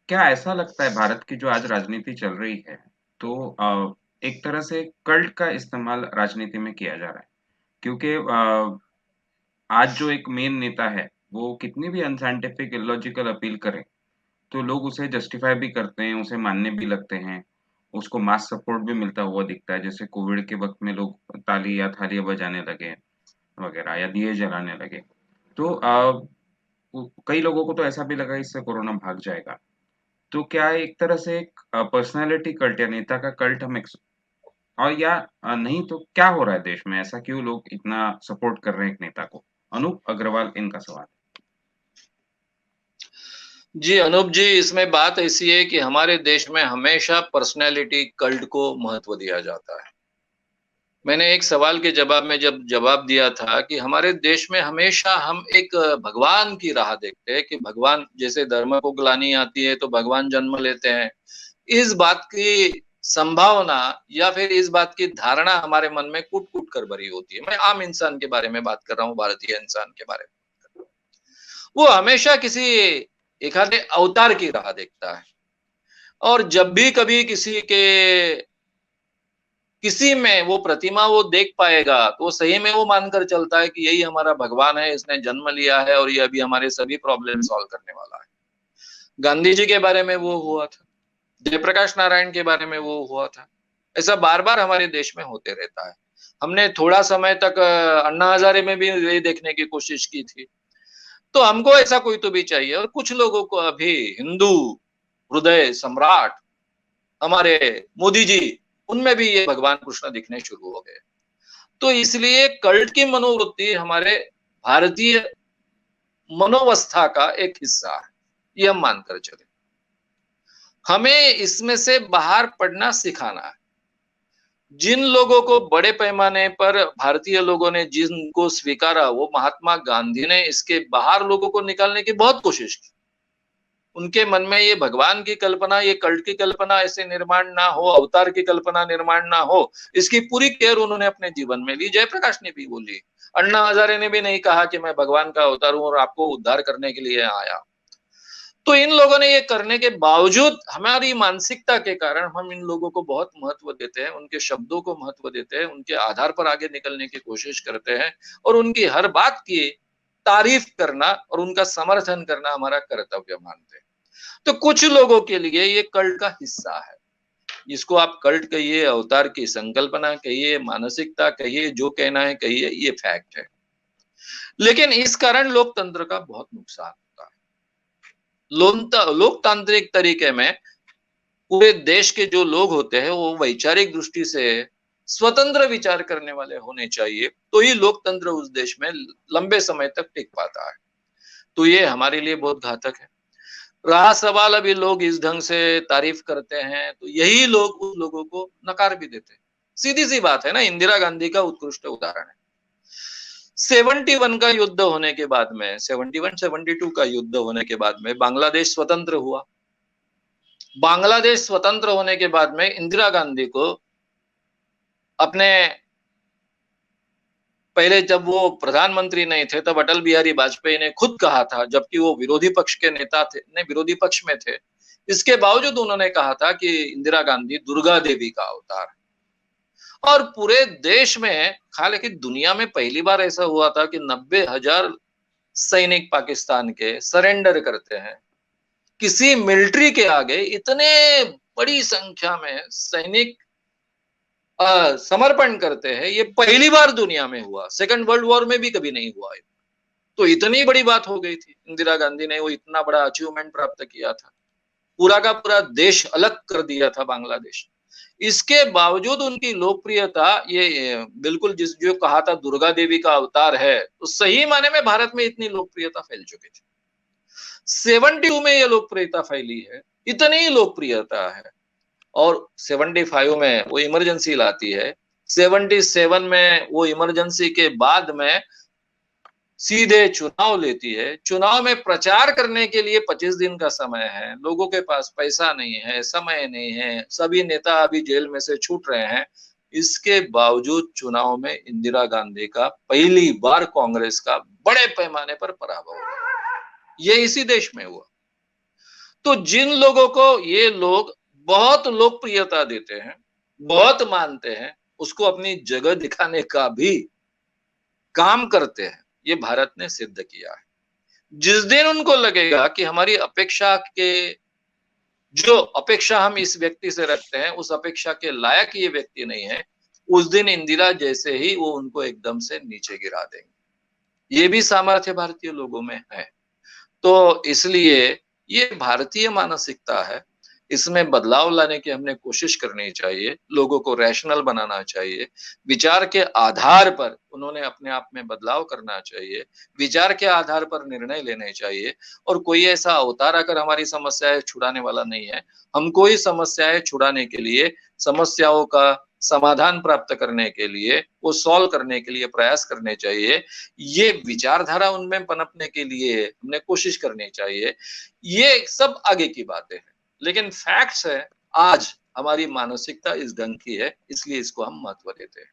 क्या ऐसा लगता है भारत की जो आज राजनीति चल रही है, तो एक तरह से कल्ट का इस्तेमाल राजनीति में किया जा रहा है? क्योंकि आज जो एक मेन नेता है, वो कितनी भी अनसाइंटिफिक, इलॉजिकल अपील करे, तो लोग उसे जस्टिफाई भी करते हैं, उसे मानने भी लगते हैं। उसको मास सपोर्ट भी मिलता हुआ दिखता है, जैसे कोविड के वक़्त में लोग ताली या थालियाँ बजाने लगे वगैरह या दिए जलाने लगे। तो कई लोगों को तो ऐसा भी लगा इससे कोरोना भाग जाएगा। तो क्या एक तरह से एक पर्सनैलिटी कल्ट या नेता का कल्ट हम एक्स और या नहीं तो क्या हो रहा है देश में? ऐसा क्यों लोग इतना सपोर्ट कर रहे हैं एक नेता को? अनूप अग्रवाल इनका सवाल जी अनूप जी, इसमें बात ऐसी है कि हमारे देश में हमेशा पर्सनैलिटी कल्ट को महत्व दिया जाता है। मैंने एक सवाल के जवाब में जब जवाब दिया था कि हमारे देश में हमेशा हम एक भगवान की राह देखते हैं कि भगवान जैसे धर्म को ग्लानि आती है तो भगवान जन्म लेते हैं। इस बात की संभावना या फिर इस बात की धारणा हमारे मन में कूट-कूट कर भरी होती है। मैं आम इंसान के बारे में बात कर रहा हूँ, भारतीय इंसान के बारे में। वो हमेशा किसी एखादे अवतार की राह देखता है और जब भी कभी किसी में वो प्रतिमा वो देख पाएगा तो सही में वो मानकर चलता है कि यही हमारा भगवान है, इसने जन्म लिया है और ये अभी हमारे सभी प्रॉब्लम सॉल्व करने वाला है। गांधी जी के बारे में वो हुआ था, जयप्रकाश नारायण के बारे में वो हुआ था। ऐसा बार-बार हमारे देश में होते रहता है। हमने थोड़ा समय तक अन्ना हजारे में भी यही देखने की कोशिश की थी। तो हमको ऐसा कोई तो भी चाहिए और कुछ लोगों को अभी हिंदू हृदय सम्राट हमारे मोदी जी, उनमें भी ये भगवान कृष्ण दिखने शुरू हो गए। तो इसलिए कल्ट की मनोवृत्ति हमारे भारतीय मनोवस्था का एक हिस्सा है, ये हम मानकर चले। हमें इसमें से बाहर पड़ना सिखाना है। जिन लोगों को बड़े पैमाने पर भारतीय लोगों ने जिनको स्वीकारा, वो महात्मा गांधी ने इसके बाहर लोगों को निकालने की बहुत कोशिश की। उनके मन में ये भगवान की कल्पना, ये कल्ट की कल्पना ऐसे निर्माण ना हो, अवतार की कल्पना निर्माण ना हो, इसकी पूरी केयर उन्होंने अपने जीवन में ली। जयप्रकाश ने भी बोली, अन्ना हजारे ने भी नहीं कहा कि मैं भगवान का अवतार हूं और आपको उद्धार करने के लिए आया। तो इन लोगों ने ये करने के बावजूद हमारी मानसिकता के कारण हम इन लोगों को बहुत महत्व देते हैं, उनके शब्दों को महत्व देते हैं, उनके आधार पर आगे निकलने की कोशिश करते हैं और उनकी हर बात की तारीफ करना और उनका समर्थन करना हमारा कर्तव्य मानते हैं। तो कुछ लोगों के लिए ये कल्ट का हिस्सा है। इसको आप कल्ट कहिए, अवतार की संकल्पना कहिए, मानसिकता कहिए, जो कहना है कहिए, ये फैक्ट है। लेकिन इस कारण लोकतंत्र का बहुत नुकसान होता है। लोकतांत्रिक तरीके में पूरे देश के जो लोग होते हैं वो वैचारिक दृष्टि से स्वतंत्र विचार करने वाले होने चाहिए, तो ही लोकतंत्र उस देश में लंबे समय तक टिक पाता है। तो ये हमारे लिए बहुत घातक है। रहा सवाल अभी लोग इस ढंग से तारीफ करते हैं तो यही लोग उन लोगों को नकार भी देते हैं। सीधी सी बात है ना, इंदिरा गांधी का उत्कृष्ट उदाहरण है। 71 का युद्ध होने के बाद में 71-72 का युद्ध होने के बाद में बांग्लादेश स्वतंत्र हुआ। बांग्लादेश स्वतंत्र होने के बाद में इंदिरा गांधी को अपने पहले जब वो प्रधानमंत्री नहीं थे तब अटल बिहारी वाजपेयी ने खुद कहा था, जबकि वो विरोधी पक्ष के नेता थे, नहीं विरोधी पक्ष में थे, इसके बावजूद उन्होंने कहा था कि इंदिरा गांधी दुर्गा देवी का अवतार है। और पूरे देश में, हालांकि दुनिया में पहली बार ऐसा हुआ था कि 90,000 सैनिक पाकिस्तान के सरेंडर करते हैं। किसी मिलिट्री के आगे इतने बड़ी संख्या में सैनिक समर्पण करते हैं, ये पहली बार दुनिया में हुआ। सेकंड वर्ल्ड वॉर में भी कभी नहीं हुआ है। तो इतनी बड़ी बात हो गई थी, इंदिरा गांधी ने वो इतना बड़ा अचीवमेंट प्राप्त किया था, पूरा का पूरा देश अलग कर दिया था बांग्लादेश। इसके बावजूद उनकी लोकप्रियता ये बिल्कुल जिस जो कहा था दुर्गा देवी का अवतार है, तो सही माने में भारत में इतनी लोकप्रियता फैल चुकी थी। 72 में ये लोकप्रियता फैली है, इतनी लोकप्रियता है। और 75 में वो इमरजेंसी लाती है, 77 में वो इमरजेंसी के बाद में सीधे चुनाव लेती है। चुनाव में प्रचार करने के लिए 25 दिन का समय है, लोगों के पास पैसा नहीं है, समय नहीं है, सभी नेता अभी जेल में से छूट रहे हैं। इसके बावजूद चुनाव में इंदिरा गांधी का पहली बार कांग्रेस का बड़े पैमाने पर पराभव हुआ। ये इसी देश में हुआ। तो जिन लोगों को ये लोग बहुत लोकप्रियता देते हैं, बहुत मानते हैं, उसको अपनी जगह दिखाने का भी काम करते हैं, ये भारत ने सिद्ध किया है। जिस दिन उनको लगेगा कि हमारी अपेक्षा के जो अपेक्षा हम इस व्यक्ति से रखते हैं, उस अपेक्षा के लायक ये व्यक्ति नहीं है, उस दिन इंदिरा जैसे ही वो उनको एकदम से नीचे गिरा देंगे। ये भी सामर्थ्य भारतीय लोगों में है। तो इसलिए ये भारतीय मानसिकता है, इसमें बदलाव लाने की हमने कोशिश करनी चाहिए, लोगों को रैशनल बनाना चाहिए, विचार के आधार पर उन्होंने अपने आप में बदलाव करना चाहिए, विचार के आधार पर निर्णय लेने चाहिए और कोई ऐसा अवतार आकर हमारी समस्याएँ छुड़ाने वाला नहीं है। हमको ही समस्याएँ छुड़ाने के लिए, समस्याओं का समाधान प्राप्त करने के लिए, वो सॉल्व करने के लिए प्रयास करने चाहिए। ये विचारधारा उनमें पनपने के लिए हमने कोशिश करनी चाहिए। ये सब आगे की बातें हैं, लेकिन फैक्ट्स है आज हमारी मानसिकता इस ढंग की है, इसलिए इसको हम महत्व देते हैं।